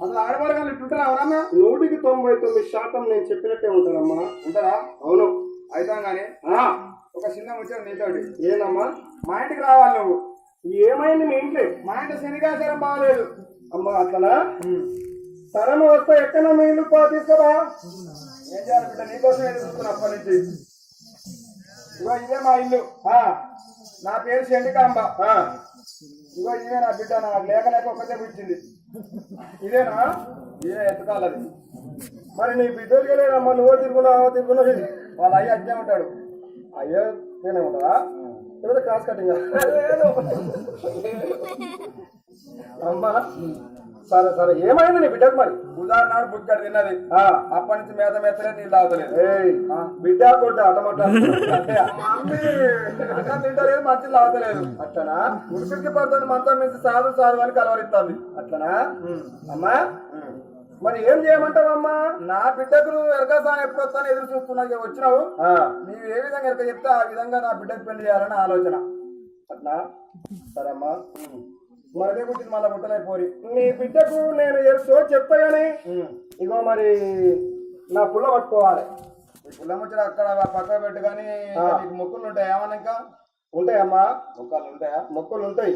అసలు ఆడవాళ్ళు ఇట్లుంటారా ఎవరన్నా? 199% నేను చెప్పినట్టే ఉంటారమ్మా. ఉంటారా? అవును. అయితే కానీ ఒక చిన్న ముచ్చట నీతోటి. ఏనమ్మా? మా ఇంటికి రావాలి నువ్వు. ఏమైంది మీ ఇంట్లో? మా ఇంటి శనిగాచారం బాగలేదు. అమ్మా అట్లనా? తరం వస్తే ఎక్కడ మీ ఇల్లు తీసుకురా. ఏం చేయాలి బిడ్డ, నీకోసం ఎదురు చూస్తున్నా అప్పటి నుంచి. ఇగో ఇదే మా ఇల్లు. నా పేరు శండికాంబ. ఇగో ఇదే నా బిడ్డ. నాకు లేక లేక ఒక్కటే పుట్టింది. ఇదేనా? ఇదే ఎత్తుకాలది. మరి నీ బిడ్డలు లేదమ్మా, నువ్వు తిరుగున్నావు. వాళ్ళ అయ్య అజ్ఞే ఉంటాడు. అయ్యో నేనే ఉంటారా? లేదా క్రాస్ కటింగ్? అమ్మా సరే సరే, ఏమైంది నీ బిడ్డకు? మరి ఉదాహరణ బుక్కడు తిన్నది. అప్పటి నుంచి మేత మేతలే నీళ్ళు తాగుతలేదు. బిడ్డ కొట్ట అటమాట అంటే అన్నం తింటలేదు, మంచి తాగుతలేదు. అట్లనా? ఉడికి పడుతుంది మంచం నుంచి సాధు సాధు అని కలవరిస్తుంది. అట్లనా? అమ్మా మరి ఏం చేయమంటావమ్మా? నా బిడ్డకు ఎరకసాని ఎప్పుడు వస్తాను ఎదురు చూస్తున్నా. వచ్చినావు, నీవు ఏ విధంగా ఎరక చెప్తే ఆ విధంగా నా బిడ్డకు పెళ్లి చేయాలని ఆలోచన. అట్లా సరేమ్మా. మరదే పుట్టింది మళ్ళీ ముట్టలైపోయి. నీ బిడ్డకు నేను ఏదో చెప్తా గానీ ఇగో మరి నా పుల్ల పట్టుకోవాలి. ఈ పుల్ల ముచ్చట అక్కడ పక్క పెట్టు. కానీ నీకు మొక్కులు ఉంటాయి ఏమన్నా? ఇంకా ఉంటాయమ్మా. మొక్కలు ఉంటాయా? మొక్కులు ఉంటాయి.